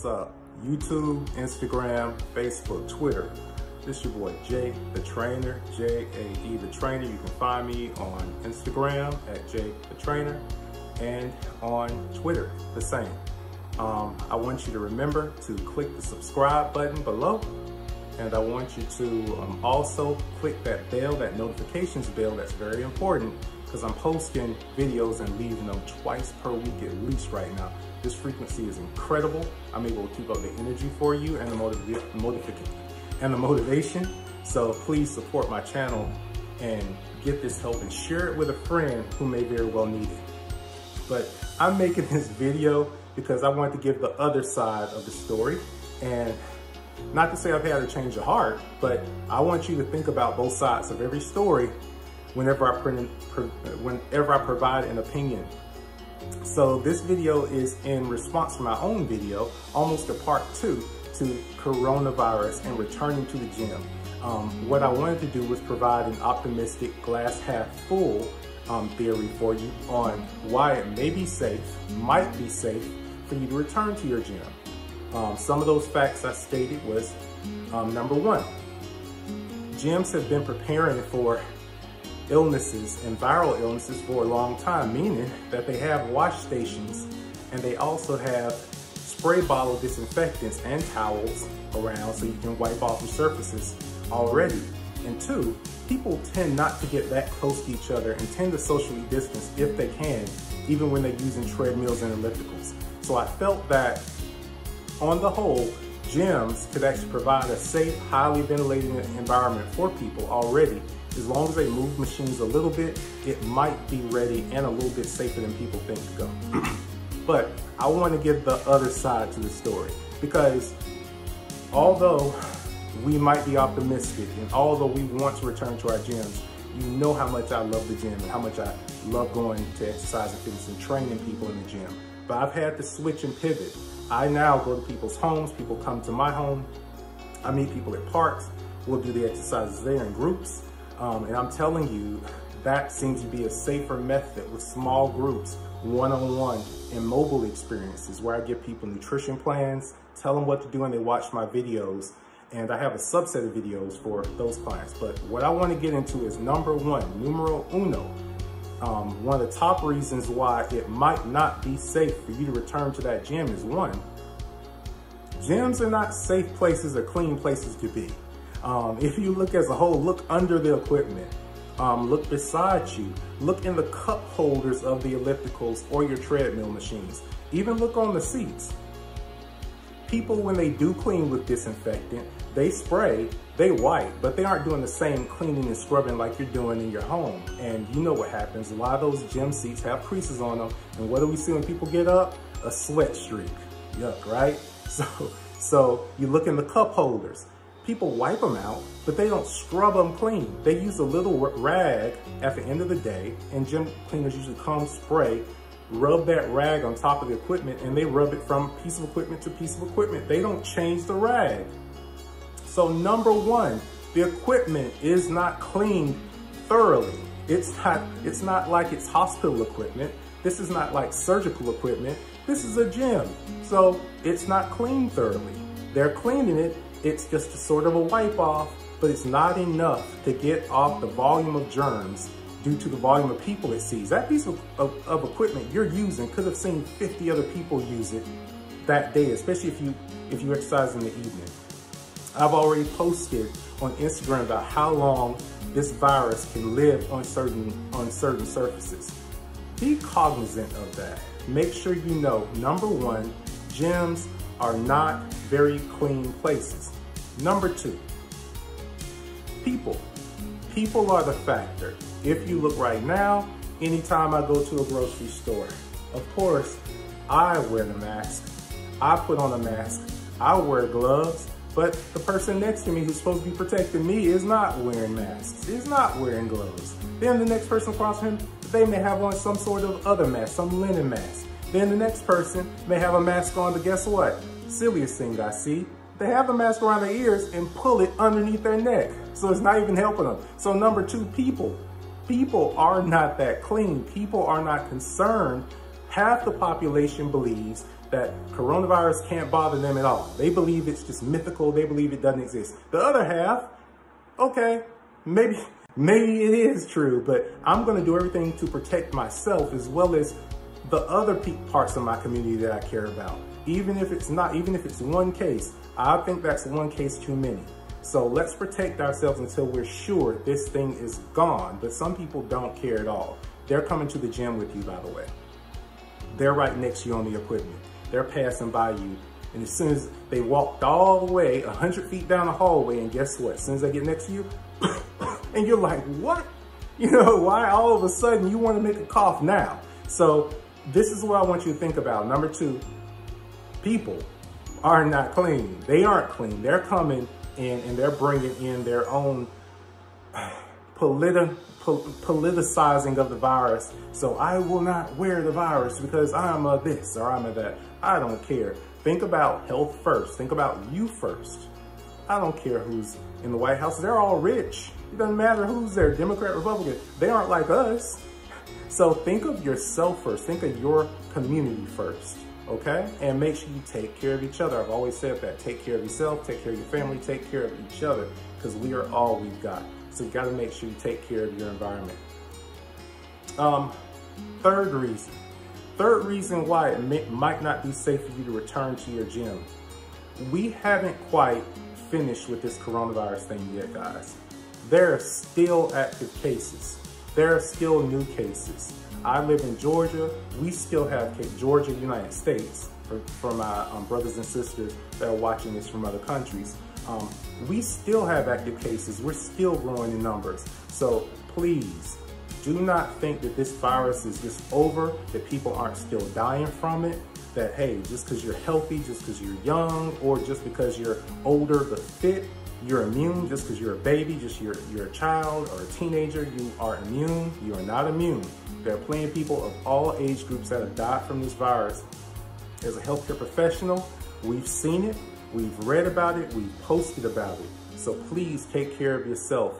What's up? YouTube, Instagram, Facebook, Twitter. This is your boy, Jay the Trainer, J-A-E the Trainer. You can find me on Instagram at Jay the Trainer and on Twitter, the same. I want you to remember to click the subscribe button below. And I want you to also click that bell, that notifications bell. That's very important because I'm posting videos and leaving them twice per week at least right now. This frequency is incredible. I'm able to keep up the energy for you and the motivation. So please support my channel and get this help and share it with a friend who may very well need it. But I'm making this video because I want to give the other side of the story. And not to say I've had a change of heart, but I want you to think about both sides of every story whenever I provide an opinion. So this video is in response to my own video, almost a part 2 to coronavirus and returning to the gym. What I wanted to do was provide an optimistic glass half full theory for you on why it may be safe, might be safe for you to return to your gym. Some of those facts I stated was, number 1, gyms have been preparing for illnesses and viral illnesses for a long time, meaning that they have wash stations and they also have spray bottle disinfectants and towels around so you can wipe off your surfaces already. And 2, people tend not to get that close to each other and tend to socially distance if they can, even when they're using treadmills and ellipticals. So I felt that on the whole, gyms could actually provide a safe, highly ventilated environment for people already. As long as they move machines a little bit, it might be ready and a little bit safer than people think to go. But I want to give the other side to the story because although we might be optimistic and although we want to return to our gyms, you know how much I love the gym and how much I love going to exercise and fitness and training people in the gym. But I've had to switch and pivot. I now go to people's homes, people come to my home, I meet people at parks, we'll do the exercises there in groups. And I'm telling you, that seems to be a safer method with small groups, one-on-one, and mobile experiences where I give people nutrition plans, tell them what to do, and they watch my videos. And I have a subset of videos for those clients. But what I want to get into is number 1, numero uno. One of the top reasons why it might not be safe for you to return to that gym is 1, gyms are not safe places or clean places to be. If you look as a whole, look under the equipment, look beside you, look in the cup holders of the ellipticals or your treadmill machines, even look on the seats. People, when they do clean with disinfectant, they spray, they wipe, but they aren't doing the same cleaning and scrubbing like you're doing in your home. And you know what happens, a lot of those gym seats have creases on them, and what do we see when people get up? A sweat streak, yuck, right? So you look in the cup holders. People wipe them out, but they don't scrub them clean. They use a little rag at the end of the day, and gym cleaners usually come, spray, rub that rag on top of the equipment, and they rub it from piece of equipment to piece of equipment. They don't change the rag. So number 1, the equipment is not cleaned thoroughly. It's not like it's hospital equipment. This is not like surgical equipment. This is a gym. So it's not cleaned thoroughly. They're cleaning it. It's just a sort of a wipe off, but it's not enough to get off the volume of germs due to the volume of people it sees. That piece of equipment you're using could have seen 50 other people use it that day, especially if you exercise in the evening. I've already posted on Instagram about how long this virus can live on certain surfaces. Be cognizant of that. Make sure you know, number 1, gyms are not very clean places. Number 2, people. People are the factor. If you look right now, anytime I go to a grocery store, of course, I wear the mask. I put on a mask. I wear gloves, but the person next to me who's supposed to be protecting me is not wearing masks, is not wearing gloves. Then the next person across from him, they may have on some sort of other mask, some linen mask. Then the next person may have a mask on, but guess what? Silliest thing I see, they have the mask around their ears and pull it underneath their neck. So it's not even helping them. So number 2, people. People are not that clean. People are not concerned. Half the population believes that coronavirus can't bother them at all. They believe it's just mythical. They believe it doesn't exist. The other half, okay, maybe it is true, but I'm going to do everything to protect myself as well as the other parts of my community that I care about. Even if it's one case, I think that's one case too many. So let's protect ourselves until we're sure this thing is gone. But some people don't care at all. They're coming to the gym with you, by the way. They're right next to you on the equipment. They're passing by you. And as soon as they walked all the way 100 feet down the hallway, and guess what? As soon as they get next to you, and you're like, what? You know, why all of a sudden you want to make a cough now? So this is what I want you to think about. Number 2, people are not clean. They aren't clean. They're coming in and they're bringing in their own politicizing of the virus. So I will not wear the virus because I'm a this or I'm a that. I don't care. Think about health first. Think about you first. I don't care who's in the White House. They're all rich. It doesn't matter who's there, Democrat, Republican. They aren't like us. So think of yourself first. Think of your community first, okay? And make sure you take care of each other. I've always said that. Take care of yourself, take care of your family, take care of each other, because we are all we've got. So you gotta make sure you take care of your environment. Third reason why it might not be safe for you to return to your gym. We haven't quite finished with this coronavirus thing yet, guys. There are still active cases. There are still new cases. I live in Georgia. We still have Georgia, United States, for my brothers and sisters that are watching this from other countries. We still have active cases. We're still growing in numbers. So please do not think that this virus is just over, that people aren't still dying from it, that, hey, just because you're healthy, just because you're young, or just because you're older but fit, you're immune. Just because you're a baby, just you're a child or a teenager, you are immune. You are not immune. There are plenty of people of all age groups that have died from this virus. As a healthcare professional, we've seen it, we've read about it, we've posted about it. So please take care of yourself.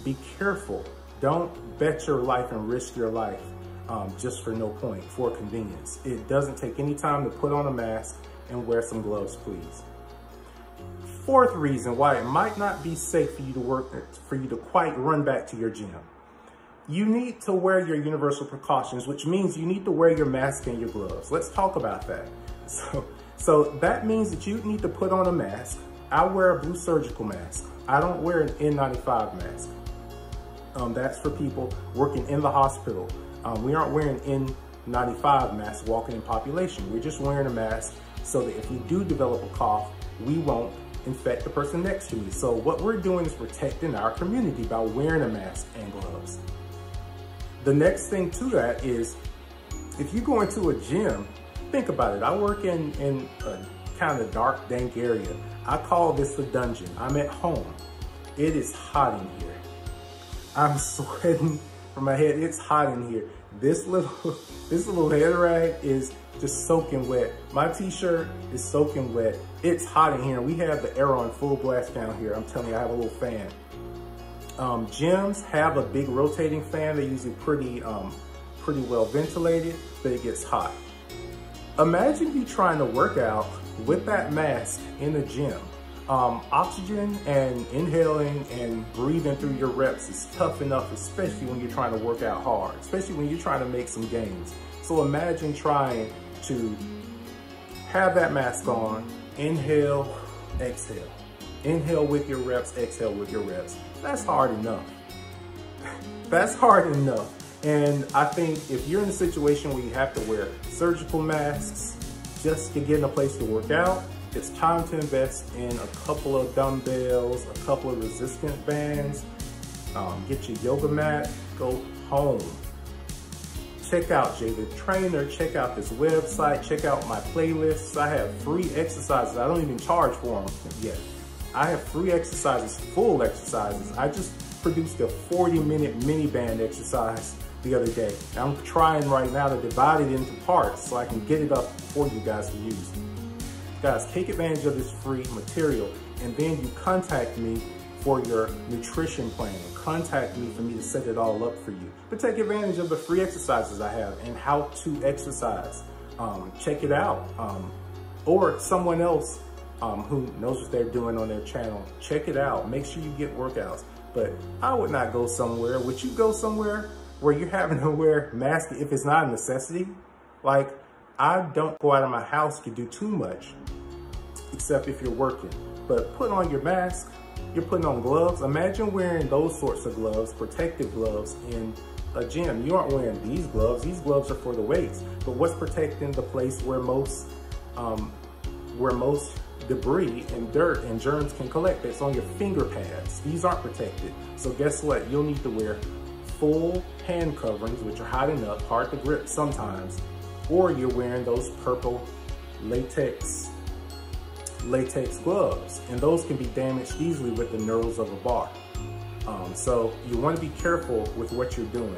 Be careful. Don't bet your life and risk your life just for no point, for convenience. It doesn't take any time to put on a mask and wear some gloves, please. Fourth reason why it might not be safe for you to quite run back to your gym. You need to wear your universal precautions, which means you need to wear your mask and your gloves. Let's talk about that. So that means that you need to put on a mask. I wear a blue surgical mask. I don't wear an N95 mask. That's for people working in the hospital. We aren't wearing N95 masks walking in population. We're just wearing a mask so that if we do develop a cough, we won't infect the person next to me. So what we're doing is protecting our community by wearing a mask and gloves. The next thing to that is, if you go into a gym, think about it. I work in a kind of dark, dank area. I call this the dungeon. I'm at home. It is hot in here. I'm sweating from my head. It's hot in here. This little head rag is just soaking wet. My t-shirt is soaking wet. It's hot in here. We have the air on full blast down here. I'm telling you, I have a little fan. Gyms have a big rotating fan. They're usually pretty well ventilated, but it gets hot. Imagine you trying to work out with that mask in the gym. Oxygen and inhaling and breathing through your reps is tough enough, especially when you're trying to work out hard, especially when you're trying to make some gains. So imagine trying to have that mask on, inhale, exhale. Inhale with your reps, exhale with your reps. That's hard enough. That's hard enough. And I think if you're in a situation where you have to wear surgical masks just to get in a place to work out, it's time to invest in a couple of dumbbells, a couple of resistance bands, get your yoga mat, go home. Check out Jay the Trainer, check out this website, check out my playlists. I have free exercises. I don't even charge for them yet. I have free exercises, full exercises. I just produced a 40-minute mini band exercise the other day. I'm trying right now to divide it into parts so I can get it up for you guys to use. Guys, take advantage of this free material, and then you contact me for your nutrition plan. Contact me for me to set it all up for you. But take advantage of the free exercises I have and how to exercise. check it out. Or someone else who knows what they're doing on their channel, check it out. Make sure you get workouts. But I would not go somewhere. Would you go somewhere where you're having to wear a mask if it's not a necessity? Like, I don't go out of my house to do too much, except if you're working. But put on your mask, you're putting on gloves. Imagine wearing those sorts of gloves, protective gloves, in a gym. You aren't wearing these gloves. These gloves are for the weights. But what's protecting the place where most debris and dirt and germs can collect? It's on your finger pads. These aren't protected. So guess what? You'll need to wear full hand coverings, which are hot enough, hard to grip sometimes, or you're wearing those purple latex gloves, and those can be damaged easily with the knurls of a bar. So you want to be careful with what you're doing.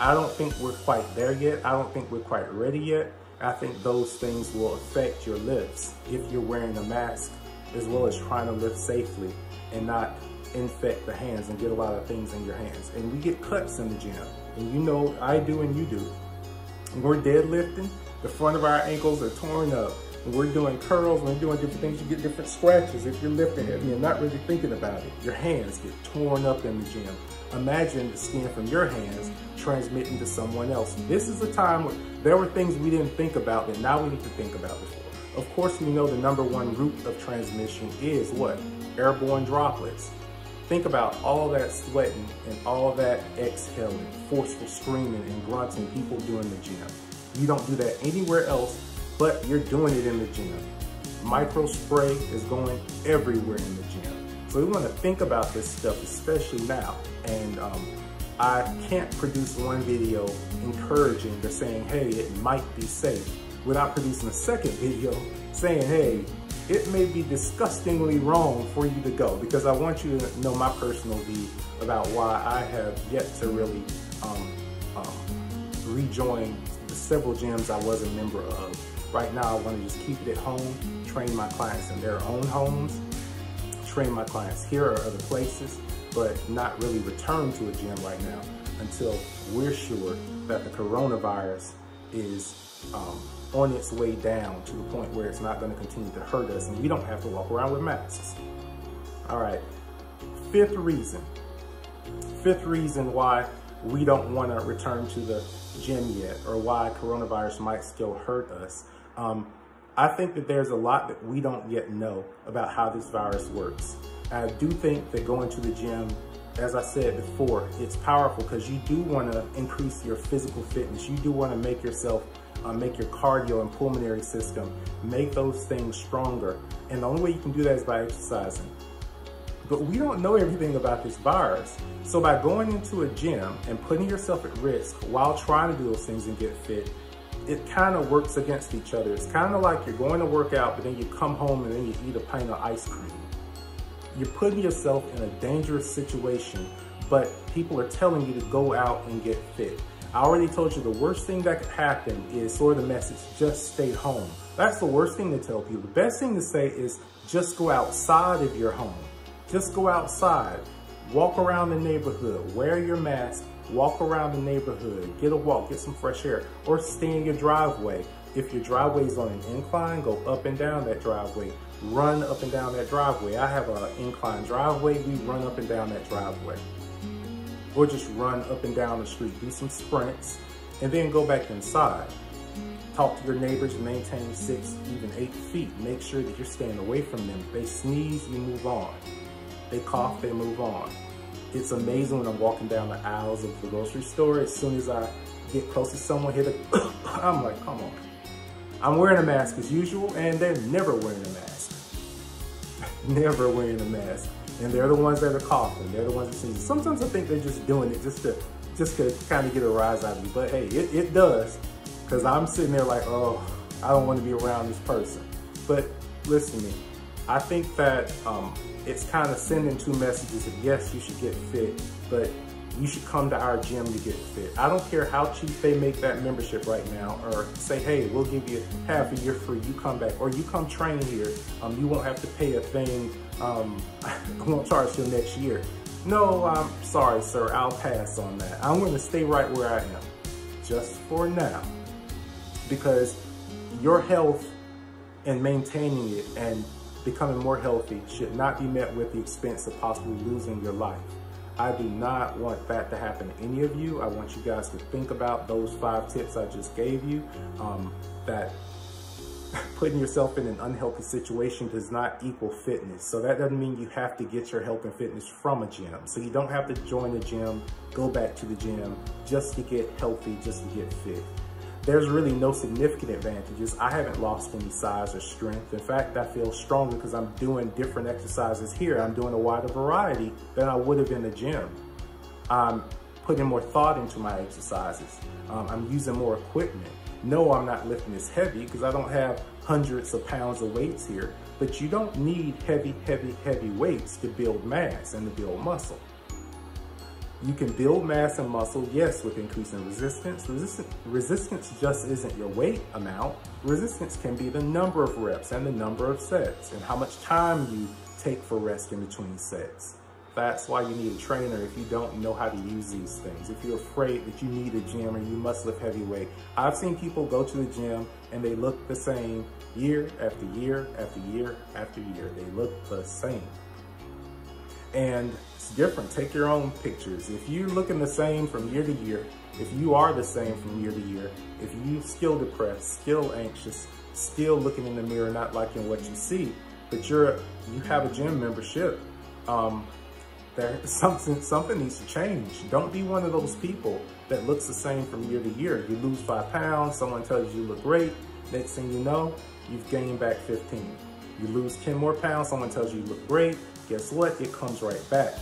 I don't think we're quite there yet. I don't think we're quite ready yet. I think those things will affect your lifts if you're wearing a mask, as well as trying to lift safely and not infect the hands and get a lot of things in your hands. And we get cuts in the gym, and you know I do and you do. When we're deadlifting, the front of our ankles are torn up. When we're doing curls, when we're doing different things, you get different scratches. If you're lifting heavy and not really thinking about it, your hands get torn up in the gym. Imagine the skin from your hands transmitting to someone else. This is a time where there were things we didn't think about that now we need to think about before. Of course, we know the #1 route of transmission is what? Airborne droplets. Think about all that sweating and all that exhaling, forceful screaming and grunting people do in the gym. You don't do that anywhere else, but you're doing it in the gym. Micro spray is going everywhere in the gym. So we want to think about this stuff, especially now. And I can't produce one video encouraging or saying, hey, it might be safe, without producing a second video saying, hey, it may be disgustingly wrong for you to go, because I want you to know my personal view about why I have yet to really rejoin the several gyms I was a member of. Right now, I want to just keep it at home, train my clients in their own homes, train my clients here or other places, but not really return to a gym right now until we're sure that the coronavirus is on its way down to the point where it's not going to continue to hurt us and we don't have to walk around with masks. All right, fifth reason why we don't want to return to the gym yet, or why coronavirus might still hurt us. I think that there's a lot that we don't yet know about how this virus works. I do think that going to the gym, as I said before, it's powerful because you do want to increase your physical fitness. You do want to make yourself, make your cardio and pulmonary system, make those things stronger. And the only way you can do that is by exercising. But we don't know everything about this virus. So by going into a gym and putting yourself at risk while trying to do those things and get fit, it kind of works against each other. It's kind of like you're going to work out, but then you come home and then you eat a pint of ice cream. You're putting yourself in a dangerous situation, but people are telling you to go out and get fit. I already told you the worst thing that could happen is sort of the message, just stay home. That's the worst thing to tell people. The best thing to say is just go outside of your home. Just go outside, walk around the neighborhood, wear your mask, walk around the neighborhood, get a walk, get some fresh air, or stay in your driveway. If your driveway is on an incline, go up and down that driveway. Run up and down that driveway. I have an incline driveway. We run up and down that driveway. Or just run up and down the street. Do some sprints and then go back inside. Talk to your neighbors, maintain 6, even 8 feet. Make sure that you're staying away from them. They sneeze, you move on. They cough, they move on. It's amazing when I'm walking down the aisles of the grocery store. As soon as I get close to someone, hit a, I'm like, come on. I'm wearing a mask as usual, and they're never wearing a mask. Never wearing a mask. And they're the ones that are coughing. They're the ones that sneeze. Sometimes I think they're just doing it just to kind of get a rise out of you. But hey, it does. Because I'm sitting there like, oh, I don't want to be around this person. But listen to me. I think that it's kind of sending 2 messages that yes, you should get fit, but you should come to our gym to get fit. I don't care how cheap they make that membership right now, or say, hey, we'll give you half a year free, you come back, or you come train here. You won't have to pay a thing, I won't charge you next year. No, I'm sorry, sir, I'll pass on that. I'm gonna stay right where I am, just for now. because your health and maintaining it and becoming more healthy should not be met with the expense of possibly losing your life. I do not want that to happen to any of you. I want you guys to think about those 5 tips I just gave you, that putting yourself in an unhealthy situation does not equal fitness. So that doesn't mean you have to get your health and fitness from a gym. So you don't have to join a gym, go back to the gym just to get healthy, just to get fit. There's really no significant advantages. I haven't lost any size or strength. In fact, I feel stronger because I'm doing different exercises here. I'm doing a wider variety than I would have in the gym. I'm putting more thought into my exercises. I'm using more equipment. No, I'm not lifting as heavy because I don't have hundreds of pounds of weights here, but you don't need heavy weights to build mass and to build muscle. You can build mass and muscle, yes, with increasing resistance. Resistance just isn't your weight amount. Resistance can be the number of reps and the number of sets and how much time you take for rest in between sets. That's why you need a trainer if you don't know how to use these things. If you're afraid that you need a gym or you must lift heavy weight. I've seen people go to the gym and they look the same year after year after year after year. They look the same. And it's different. Take your own pictures. If you're looking the same from year to year, if you are the same from year to year, if you're still depressed, still anxious, still looking in the mirror, not liking what you see, but you have a gym membership, something needs to change. Don't be one of those people that looks the same from year to year. You lose 5 pounds, someone tells you look great. Next thing you know, you've gained back 15. You lose 10 more pounds, someone tells you look great. Guess what? It comes right back.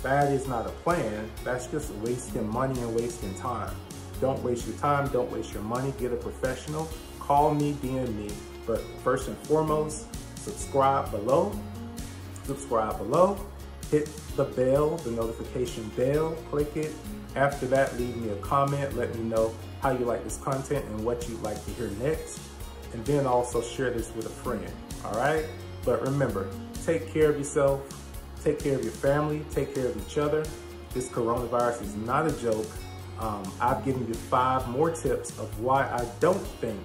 That is not a plan. That's just wasting money and wasting time. Don't waste your time. Don't waste your money. Get a professional. Call me, DM me. But first and foremost, subscribe below. Subscribe below. Hit the bell, the notification bell. Click it. After that, leave me a comment. Let me know how you like this content and what you'd like to hear next. And then also share this with a friend. All right? But remember, take care of yourself, take care of your family, take care of each other. This coronavirus is not a joke. I've given you 5 more tips of why I don't think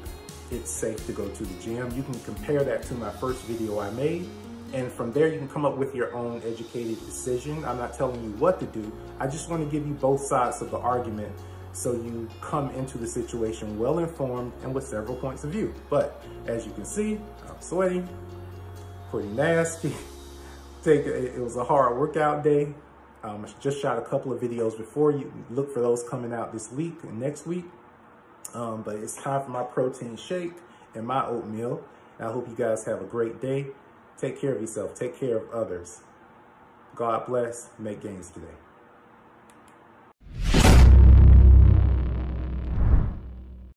it's safe to go to the gym. You can compare that to my first video I made. And from there, you can come up with your own educated decision. I'm not telling you what to do. I just want to give you both sides of the argument so you come into the situation well-informed and with several points of view. But as you can see, I'm sweating, pretty nasty. It was a hard workout day. I just shot a couple of videos before. You look for those coming out this week and next week. But it's time for my protein shake and my oatmeal. And I hope you guys have a great day. Take care of yourself. Take care of others. God bless. Make gains today.